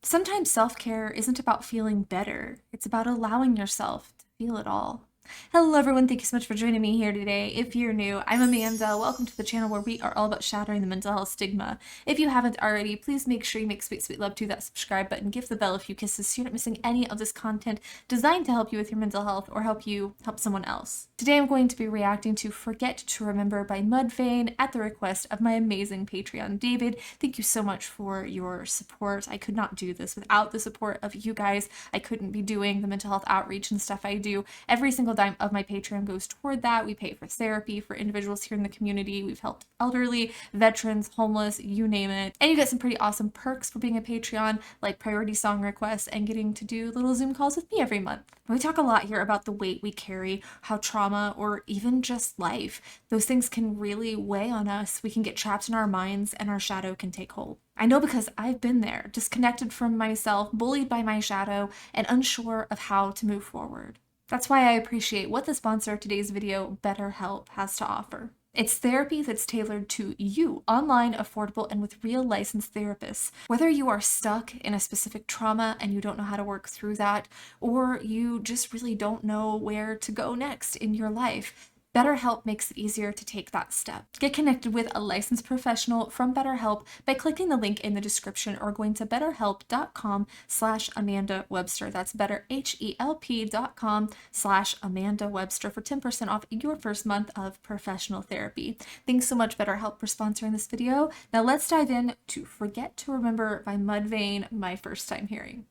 Sometimes self-care isn't about feeling better, it's about allowing yourself to feel it all. Hello everyone, thank you so much for joining me here today. If you're new, I'm Amanda. Welcome to the channel where we are all about shattering the mental health stigma. If you haven't already, please make sure you make sweet, sweet love to that subscribe button, give the bell a few kisses so you're not missing any of this content designed to help you with your mental health or help you help someone else. Today I'm going to be reacting to Forget to Remember by Mudvane at the request of my amazing Patreon, David. Thank you so much for your support. I could not do this without the support of you guys. I couldn't be doing the mental health outreach and stuff I do. Every single dime of my Patreon goes toward that. We pay for therapy for individuals here in the community. We've helped elderly, veterans, homeless, you name it. And you get some pretty awesome perks for being a Patreon, like priority song requests and getting to do little Zoom calls with me every month. We talk a lot here about the weight we carry, how trauma or even just life, those things can really weigh on us. We can get trapped in our minds and our shadow can take hold. I know because I've been there, disconnected from myself, bullied by my shadow, and unsure of how to move forward. That's why I appreciate what the sponsor of today's video, BetterHelp, has to offer. It's therapy that's tailored to you, online, affordable, and with real licensed therapists. Whether you are stuck in a specific trauma and you don't know how to work through that, or you just really don't know where to go next in your life, BetterHelp makes it easier to take that step. Get connected with a licensed professional from BetterHelp by clicking the link in the description or going to betterhelp.com/Amanda Webster. That's betterhelp.com/Amanda Webster for 10% off your first month of professional therapy. Thanks so much, BetterHelp, for sponsoring this video. Now let's dive in to Forget to Remember by Mudvane, my first time hearing.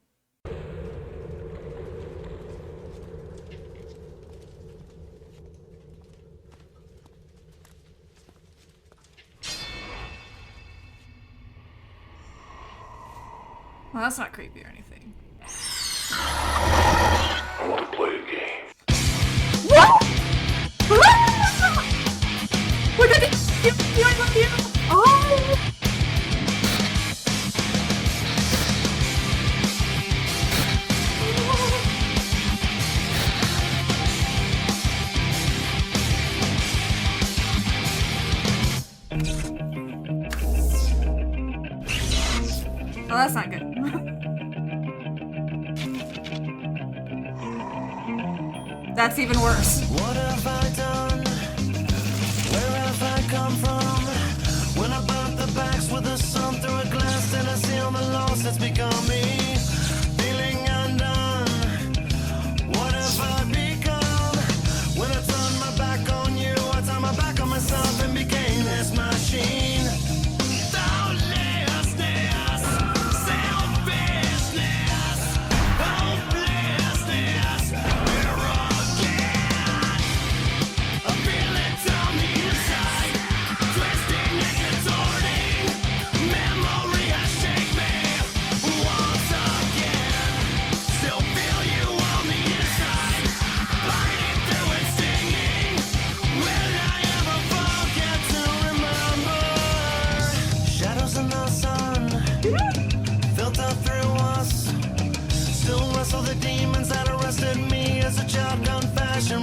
Well, that's not creepy or anything. I want to play a game. What? We're gonna you I love you. Oh! Oh, that's not good. That's even worse. What have I done? Where have I come from? When I burnt the backs with the sun through a glass, and I see all the loss that's become me. Feeling undone. What have I become? When I turned my back on you, I turned my back on myself and became this machine.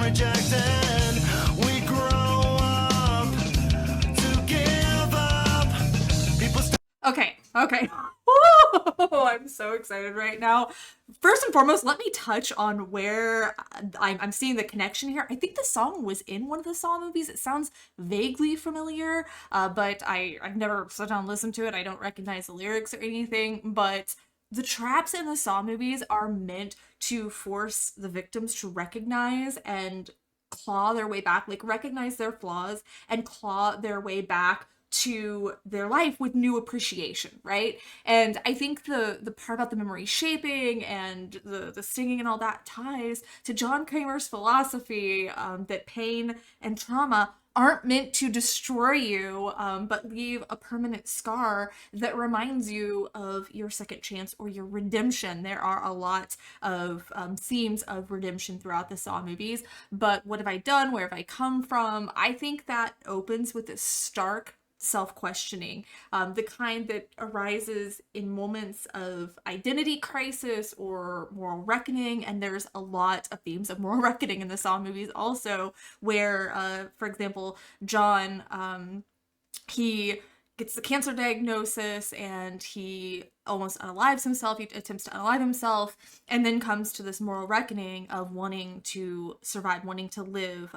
Rejected, we grow up to give up. People Okay. Oh, I'm so excited right now. First and foremost, let me touch on where I'm seeing the connection here. I think the song was in one of the Saw movies. It sounds vaguely familiar, but I've never sat down and listened to it. I don't recognize the lyrics or anything, but the traps in the Saw movies are meant to force the victims to recognize and claw their way back, like recognize their flaws and claw their way back to their life with new appreciation, right? And I think the part about the memory shaping and the stinging and all that ties to John Kramer's philosophy that pain and trauma aren't meant to destroy you, but leave a permanent scar that reminds you of your second chance or your redemption. There are a lot of themes of redemption throughout the Saw movies, but what have I done? Where have I come from? I think that opens with this stark self-questioning, the kind that arises in moments of identity crisis or moral reckoning. And there's a lot of themes of moral reckoning in the Saw movies also, where, for example, John, he gets the cancer diagnosis and he almost unalives himself. He attempts to unalive himself and then comes to this moral reckoning of wanting to survive, wanting to live,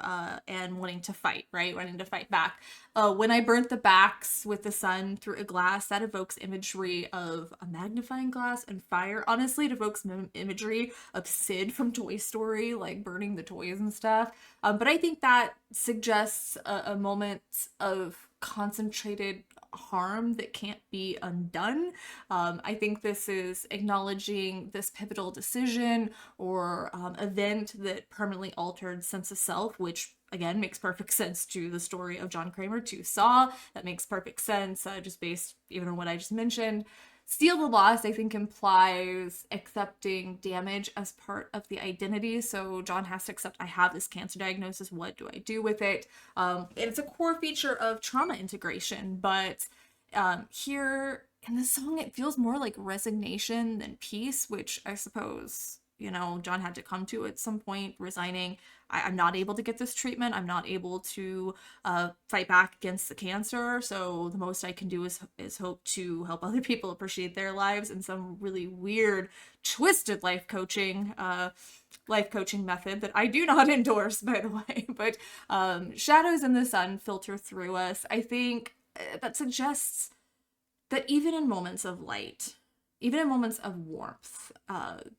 and wanting to fight, right? Wanting to fight back. When I burnt the backs with the sun through a glass, that evokes imagery of a magnifying glass and fire. Honestly, it evokes imagery of Sid from Toy Story, like burning the toys and stuff. But I think that suggests a moment of concentrated harm that can't be undone. I think this is acknowledging this pivotal decision or event that permanently altered sense of self, which again makes perfect sense to the story of John Kramer to Saw. That makes perfect sense just based even on what I just mentioned. Seal the loss, I think, implies accepting damage as part of the identity. So John has to accept, I have this cancer diagnosis. What do I do with it? It's a core feature of trauma integration. But here in the song, it feels more like resignation than peace, which I suppose, you know, John had to come to at some point, resigning. I'm not able to get this treatment. I'm not able to fight back against the cancer. So the most I can do is hope to help other people appreciate their lives in some really weird, twisted life coaching method that I do not endorse, by the way. But shadows in the sun filter through us. I think that suggests that even in moments of light, even in moments of warmth,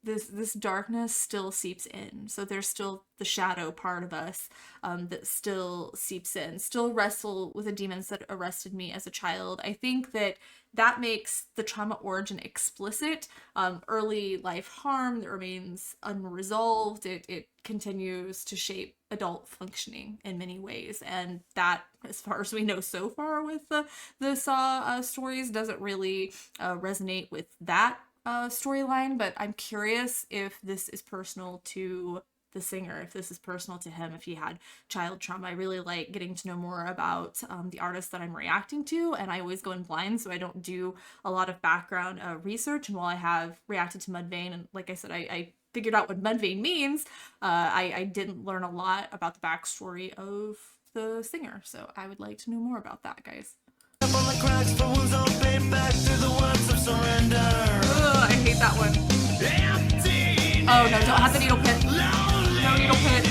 this darkness still seeps in. So there's still the shadow part of us that still seeps in, still wrestle with the demons that arrested me as a child. I think that makes the trauma origin explicit. Early life harm that remains unresolved, it continues to shape adult functioning in many ways. And that, as far as we know so far with the Saw stories, doesn't really resonate with that storyline. But I'm curious if this is personal to the singer, if this is personal to him, if he had child trauma. I really like getting to know more about the artists that I'm reacting to, and I always go in blind, so I don't do a lot of background research. And while I have reacted to Mudvane, and like I said, I figured out what Mudvane means, I didn't learn a lot about the backstory of the singer, so I would like to know more about that, guys. Up on the cracks for wounds on paid back through the words of surrender. Ugh, I hate that one. Empty. Oh no, don't have the needle pit. No needle pit.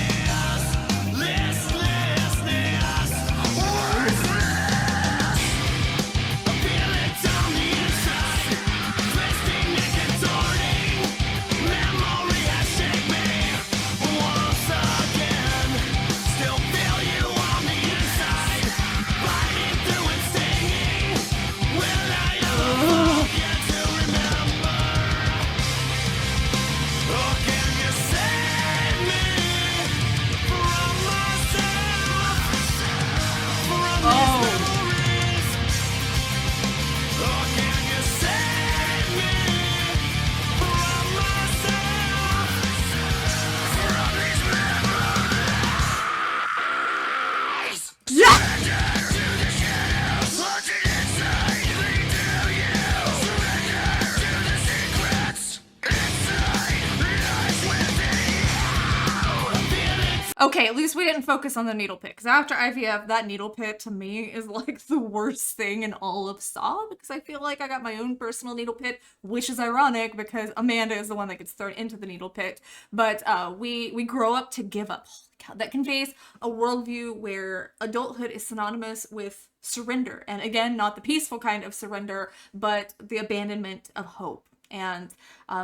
Okay, at least we didn't focus on the needle pit, because after IVF, that needle pit to me is like the worst thing in all of Saw, because I feel like I got my own personal needle pit, which is ironic because Amanda is the one that gets thrown into the needle pit. But we grow up to give up. Holy cow, that conveys a worldview where adulthood is synonymous with surrender. And again, not the peaceful kind of surrender, but the abandonment of hope. And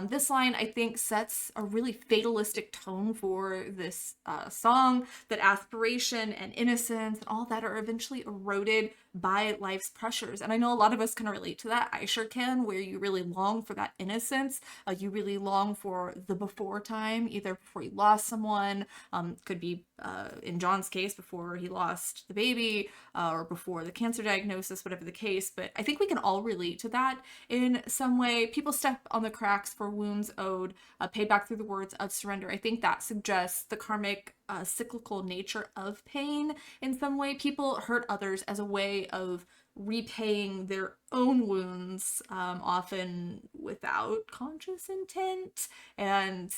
this line, I think, sets a really fatalistic tone for this song, that aspiration and innocence and all that are eventually eroded by life's pressures. And I know a lot of us can relate to that. I sure can, where you really long for that innocence. You really long for the before time, either before you lost someone, could be in John's case, before he lost the baby, or before the cancer diagnosis, whatever the case. But I think we can all relate to that in some way. People step on the cracks for wounds owed, paid back through the words of surrender. I think that suggests the karmic cyclical nature of pain in some way. People hurt others as a way of repaying their own wounds, often without conscious intent. And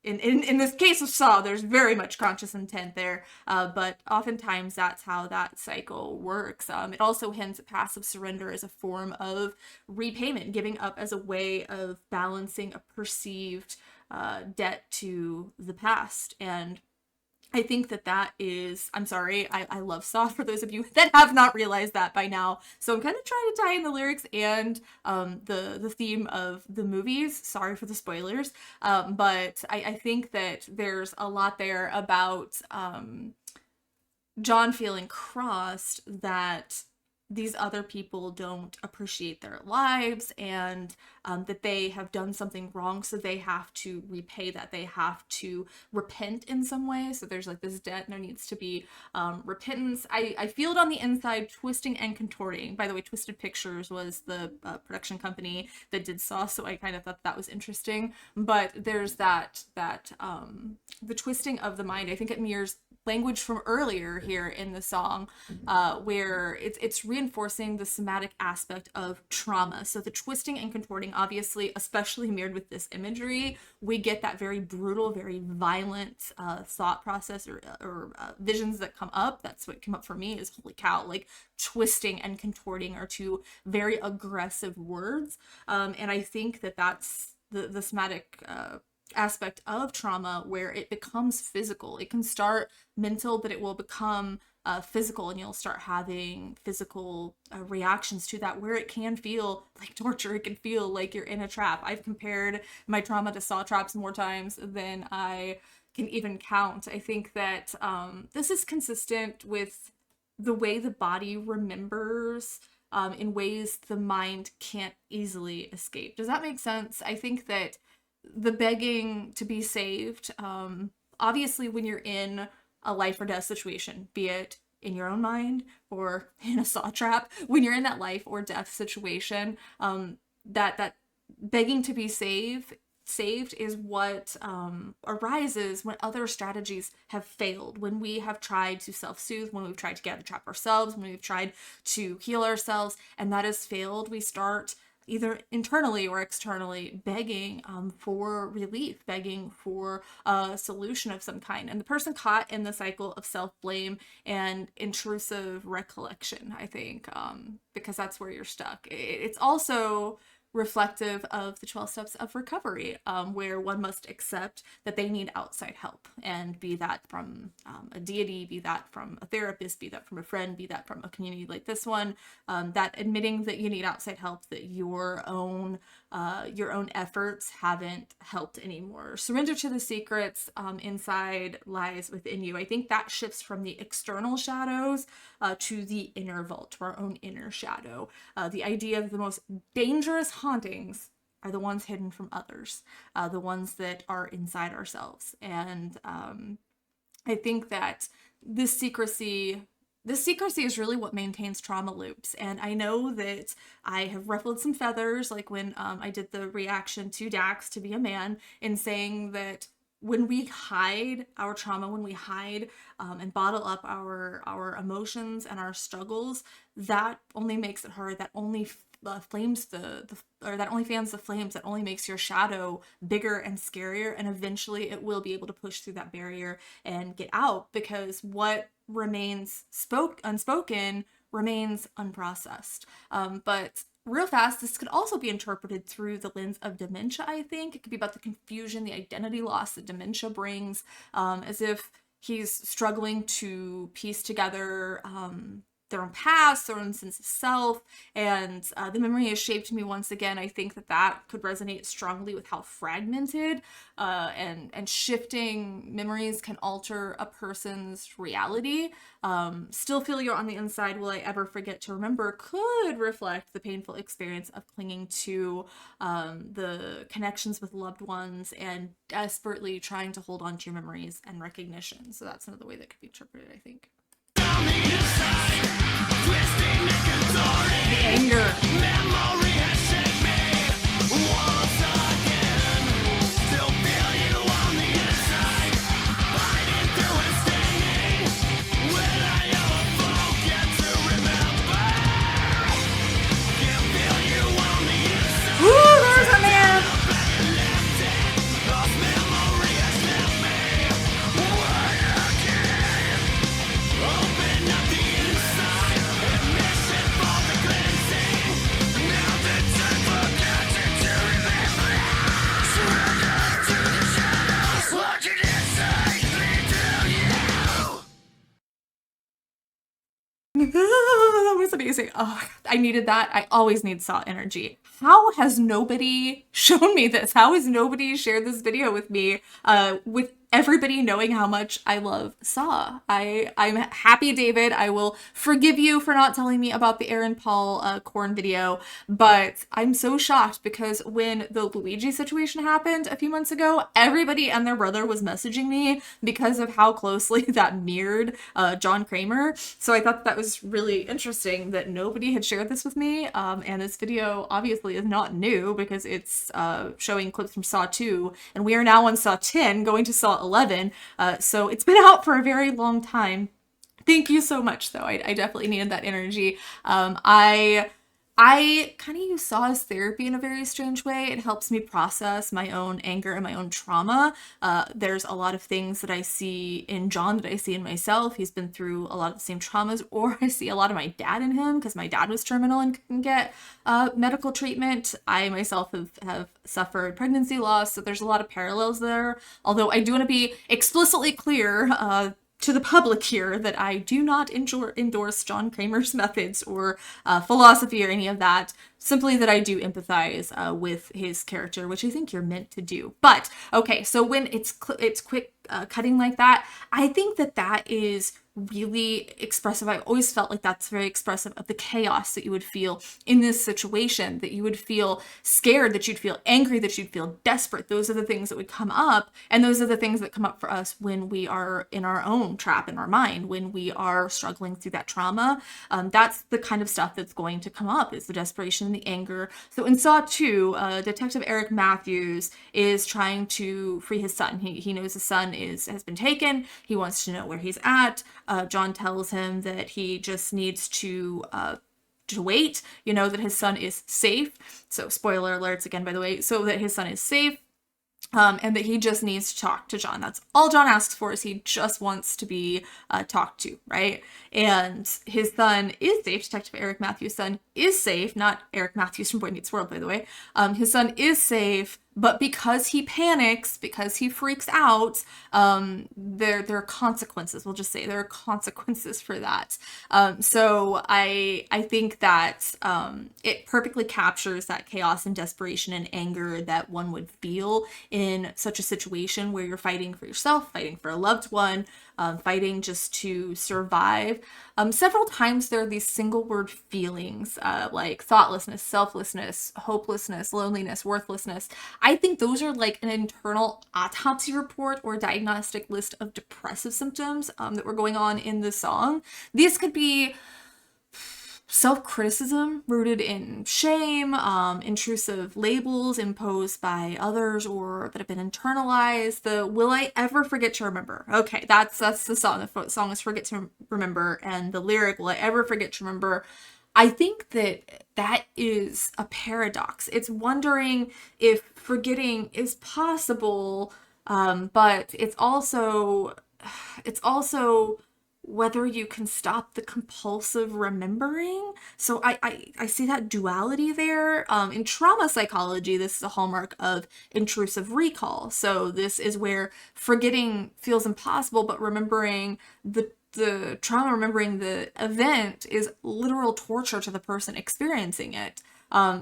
in this case of Saw, there's very much conscious intent there, but oftentimes that's how that cycle works. It also hints at passive surrender as a form of repayment, giving up as a way of balancing a perceived debt to the past. And I think that is, I'm sorry, I love Saw, for those of you that have not realized that by now. So I'm kind of trying to tie in the lyrics and the theme of the movies. Sorry for the spoilers. But I think that there's a lot there about John feeling crossed that these other people don't appreciate their lives, and that they have done something wrong, so they have to repay that. They have to repent in some way. So there's like this debt, and there needs to be repentance. I feel it on the inside, twisting and contorting. By the way, Twisted Pictures was the production company that did Saw, so I kind of thought that was interesting. But there's that the twisting of the mind. I think it mirrors language from earlier here in the song, where it's reinforcing the somatic aspect of trauma. So the twisting and contorting, obviously, especially mirrored with this imagery, we get that very brutal, very violent thought process or visions that come up. That's what came up for me is, holy cow, like twisting and contorting are two very aggressive words. And I think that's the somatic aspect of trauma, where it becomes physical. It can start mental, but it will become physical, and you'll start having physical reactions to that, where it can feel like torture. It can feel like you're in a trap. I've compared my trauma to Saw traps more times than I can even count. I think that this is consistent with the way the body remembers in ways the mind can't easily escape. Does that make sense? I think that the begging to be saved, obviously when you're in a life or death situation, be it in your own mind or in a Saw trap, when you're in that life or death situation, that begging to be saved is what arises when other strategies have failed, when we have tried to self-soothe, when we've tried to get out of the trap ourselves, when we've tried to heal ourselves, and that has failed. We start either internally or externally begging for relief, begging for a solution of some kind. And the person caught in the cycle of self-blame and intrusive recollection, I think, because that's where you're stuck. It's also reflective of the 12 steps of recovery, where one must accept that they need outside help, and be that from a deity, be that from a therapist, be that from a friend, be that from a community like this one, that admitting that you need outside help, that your own efforts haven't helped anymore. Surrender to the secrets inside lies within you. I think that shifts from the external shadows to the inner vault, to our own inner shadow. The idea of the most dangerous hauntings are the ones hidden from others, the ones that are inside ourselves. And I think that this secrecy is really what maintains trauma loops. And I know that I have ruffled some feathers, like when I did the reaction to Dax to be a man, in saying that when we hide our trauma, when we hide and bottle up our emotions and our struggles, that only makes it hard. That only flames that only fans the flames, that only makes your shadow bigger and scarier, and eventually it will be able to push through that barrier and get out, because what remains unspoken remains unprocessed. But real fast, this could also be interpreted through the lens of dementia, I think. It could be about the confusion, the identity loss that dementia brings, as if he's struggling to piece together their own past, their own sense of self, and the memory has shaped me once again. I think that could resonate strongly with how fragmented and shifting memories can alter a person's reality. Still feel you're on the inside, will I ever forget to remember, could reflect the painful experience of clinging to the connections with loved ones and desperately trying to hold on to your memories and recognition. So that's another way that could be interpreted, I think. The anger. Ooh, there's a man. amazing. Oh, I needed that. I always need Saw energy. How has nobody shown me this? How has nobody shared this video with me? With everybody knowing how much I love Saw. I'm happy, David. I will forgive you for not telling me about the Aaron Paul corn video, but I'm so shocked because when the Luigi situation happened a few months ago, everybody and their brother was messaging me because of how closely that mirrored John Kramer. So I thought that was really interesting that nobody had shared this with me. And this video obviously is not new because it's showing clips from Saw 2, and we are now on Saw 10, going to Saw 11. So it's been out for a very long time. Thank you so much, though. I definitely needed that energy. I kind of use Saw as therapy in a very strange way. It helps me process my own anger and my own trauma. There's a lot of things that I see in John that I see in myself. He's been through a lot of the same traumas, or I see a lot of my dad in him because my dad was terminal and couldn't get medical treatment. I myself have suffered pregnancy loss, so there's a lot of parallels there. Although I do want to be explicitly clear to the public here that I do not endorse John Kramer's methods or philosophy or any of that. Simply that I do empathize with his character, which I think you're meant to do. But okay, so when it's quick cutting like that, I think that is really expressive. I always felt like that's very expressive of the chaos that you would feel in this situation, that you would feel scared, that you'd feel angry, that you'd feel desperate. Those are the things that would come up, and those are the things that come up for us when we are in our own trap in our mind, when we are struggling through that trauma. That's the kind of stuff that's going to come up, is the desperation and the anger. So in Saw 2, Detective Eric Matthews is trying to free his son. He knows his son has been taken. He wants to know where he's at. John tells him that he just needs to wait, that his son is safe. So spoiler alerts again, by the way, so that his son is safe. And that he just needs to talk to John. That's all John asks for, is he just wants to be talked to, right? And his son is safe. Detective Eric Matthews' son is safe. Not Eric Matthews from Boy Meets World, by the way. His son is safe, but because he panics, because he freaks out, there are consequences. We'll just say there are consequences for that. So I think that it perfectly captures that chaos and desperation and anger that one would feel in such a situation where you're fighting for yourself, fighting for a loved one, fighting just to survive. Several times there are these single word feelings like thoughtlessness, selflessness, hopelessness, loneliness, worthlessness. I think those are like an internal autopsy report or diagnostic list of depressive symptoms that were going on in the song. These could be self-criticism rooted in shame, intrusive labels imposed by others or that have been internalized. The will I ever forget to remember? Okay, that's the song. The song is Forget to Remember, and the lyric, will I ever forget to remember? I think that is a paradox. It's wondering if forgetting is possible, but it's also whether you can stop the compulsive remembering. So I see that duality there. In trauma psychology, this is a hallmark of intrusive recall. So this is where forgetting feels impossible, but remembering the trauma, remembering the event is literal torture to the person experiencing it.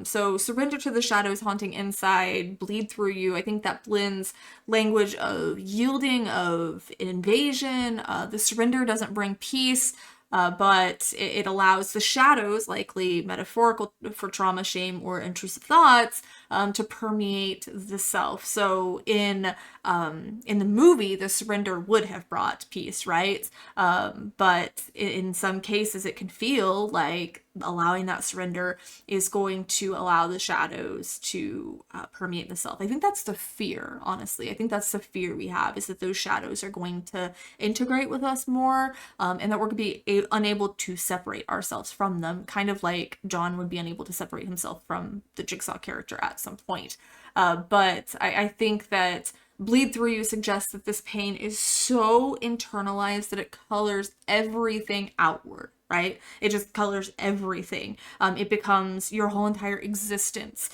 So surrender to the shadows haunting inside, bleed through you. I think that blends language of yielding, of invasion. The surrender doesn't bring peace, but it allows the shadows, likely metaphorical for trauma, shame, or intrusive thoughts, to permeate the self. So in the movie, the surrender would have brought peace, right? But in some cases, it can feel like allowing that surrender is going to allow the shadows to permeate the self. I think that's the fear, honestly. I think that's the fear we have, is that those shadows are going to integrate with us more, and that we're going to be unable to separate ourselves from them, kind of like John would be unable to separate himself from the Jigsaw character at some point. But I think that Bleed Through You suggests that this pain is so internalized that it colors everything outward, right? It just colors everything. It becomes your whole entire existence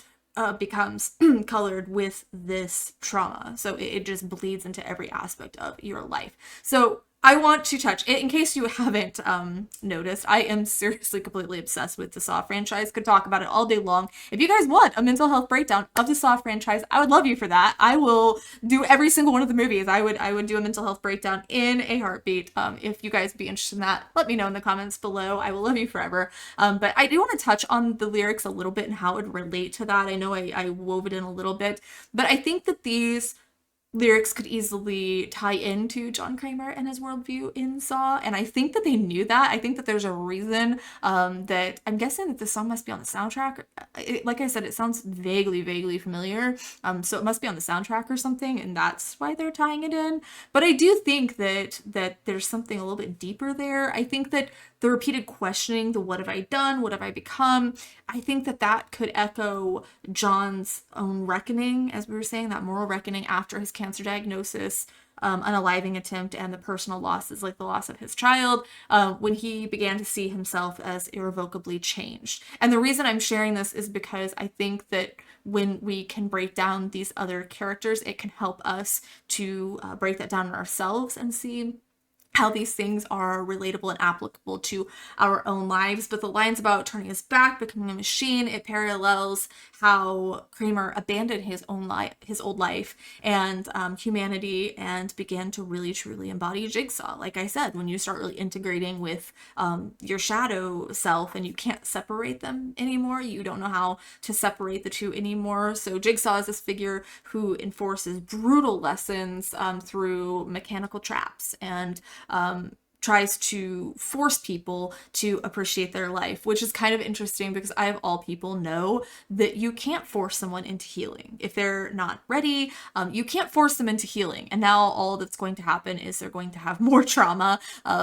becomes colored with this trauma. So it just bleeds into every aspect of your life. So I want to touch it in case you haven't noticed. I am seriously completely obsessed with the Saw franchise. Could talk about it all day long. If you guys want a mental health breakdown of the Saw franchise, I would love you for that. I will do every single one of the movies. I would do a mental health breakdown in a heartbeat. If you guys be interested in that, let me know in the comments below. I will love you forever. But I do want to touch on the lyrics a little bit and how it would relate to that. I know I wove it in a little bit, but I think that these lyrics could easily tie into John Kramer and his worldview in Saw, and I think that they knew that. I think that there's a reason that I'm guessing that this song must be on the soundtrack. Like I said, it sounds vaguely familiar, so it must be on the soundtrack or something, and that's why they're tying it in. But I do think that there's something a little bit deeper there. I think that the repeated questioning, the what have I done, what have I become, I think that could echo John's own reckoning, as we were saying, that moral reckoning after his cancer diagnosis, unaliving attempt, and the personal losses, like the loss of his child, when he began to see himself as irrevocably changed. And the reason I'm sharing this is because I think that when we can break down these other characters, it can help us to break that down in ourselves and see how these things are relatable and applicable to our own lives. But the lines about turning his back, becoming a machine, it parallels how Kramer abandoned his own life, his old life, and humanity, and began to really truly embody Jigsaw. Like I said, when you start really integrating with your shadow self and you can't separate them anymore, you don't know how to separate the two anymore. So Jigsaw is this figure who enforces brutal lessons through mechanical traps and tries to force people to appreciate their life, which is kind of interesting because I, of all people, know that you can't force someone into healing. If they're not ready, you can't force them into healing. And now all that's going to happen is they're going to have more trauma,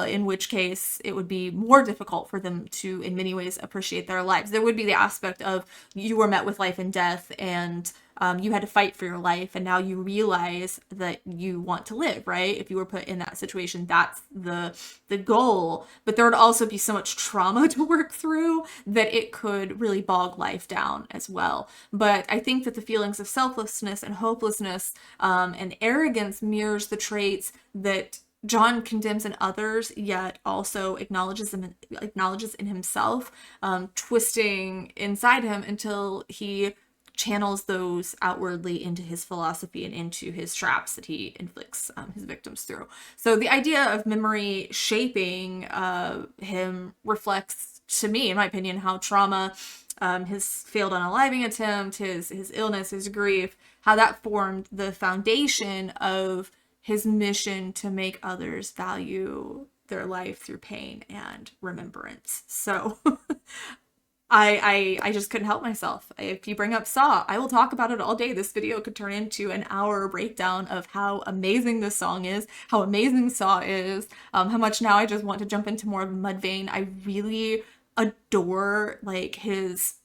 in which case it would be more difficult for them to, in many ways, appreciate their lives. There would be the aspect of you were met with life and death, and you had to fight for your life, and now you realize that you want to live, right? If you were put in that situation, that's the goal. But there would also be so much trauma to work through that it could really bog life down as well. But I think that the feelings of selflessness and hopelessness and arrogance mirrors the traits that John condemns in others, yet also acknowledges in himself, twisting inside him until he channels those outwardly into his philosophy and into his traps that he inflicts his victims through. So the idea of memory shaping him reflects, to me, in my opinion, how trauma, his failed unaliving attempt, his illness, his grief, how that formed the foundation of his mission to make others value their life through pain and remembrance. So I just couldn't help myself. If you bring up Saw, I will talk about it all day. This video could turn into an hour breakdown of how amazing this song is, how amazing Saw is, how much now I just want to jump into more of Mudvane. I really adore like his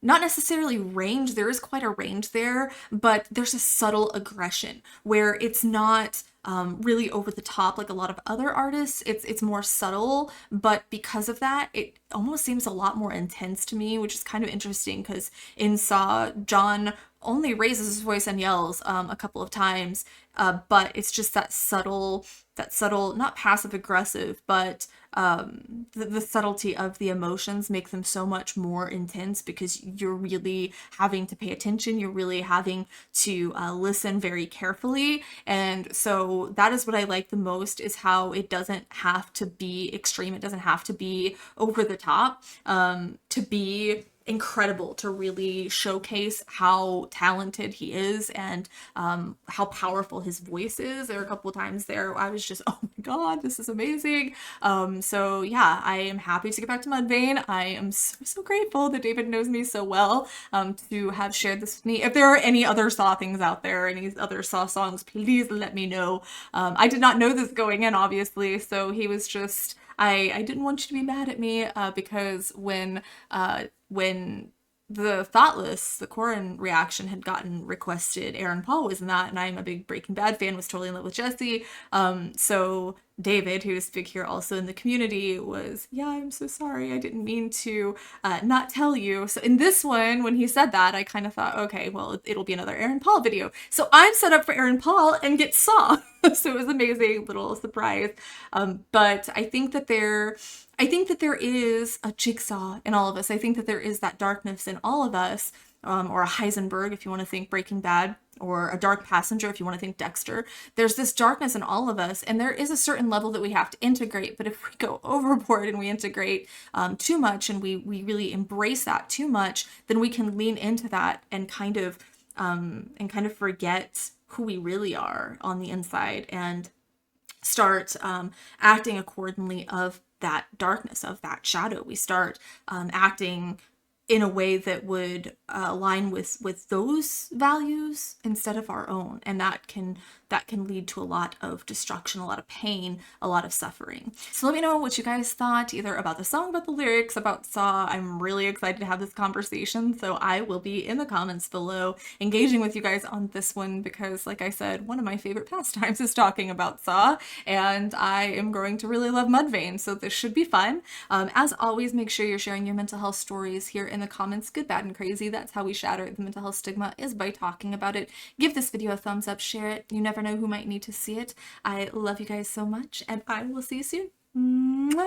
not necessarily range. There is quite a range there, but there's a subtle aggression where it's not really over the top like a lot of other artists. It's more subtle, but because of that, it almost seems a lot more intense to me, which is kind of interesting because in Saw, John only raises his voice and yells a couple of times, but it's just that subtle, not passive aggressive, but the subtlety of the emotions make them so much more intense because you're really having to pay attention. You're really having to listen very carefully. And so that is what I like the most, is how it doesn't have to be extreme. It doesn't have to be over the top to be incredible, to really showcase how talented he is and how powerful his voice is. There were a couple of times there I was just, oh my god, this is amazing. So yeah, I am happy to get back to Mudvayne. I am so grateful that David knows me so well to have shared this with me. If there are any other Saw things out there, any other Saw songs, please let me know. I did not know this going in, obviously, so he was just, I didn't want you to be mad at me because when the Thoughtless, the Corin reaction had gotten requested, Aaron Paul was in that, and I'm a big Breaking Bad fan, was totally in love with Jesse. So David, who's big here also in the community, was, yeah, I'm so sorry. I didn't mean to not tell you. So in this one, when he said that, I kind of thought, okay, well, it'll be another Aaron Paul video. So I'm set up for Aaron Paul and get Saw. So it was an amazing little surprise. But I think that there is a jigsaw in all of us. I think that there is that darkness in all of us, or a Heisenberg if you want to think Breaking Bad, or a dark passenger if you want to think Dexter. There's this darkness in all of us, and there is a certain level that we have to integrate. But if we go overboard and we integrate too much, and we really embrace that too much, then we can lean into that and kind of forget who we really are on the inside and start acting accordingly of that darkness, of that shadow. We start acting in a way that would align with those values instead of our own, and that can lead to a lot of destruction, a lot of pain, a lot of suffering. So let me know what you guys thought, either about the song, about the lyrics, about Saw. I'm really excited to have this conversation, so I will be in the comments below engaging with you guys on this one, because like I said, one of my favorite pastimes is talking about Saw, and I am growing to really love Mudvayne, so this should be fun. As always, make sure you're sharing your mental health stories here in the comments, good, bad, and crazy. That's how we shatter the mental health stigma, is by talking about it. Give this video a thumbs up, share it. You never know who might need to see it. I love you guys so much, and I will see you soon. Mwah.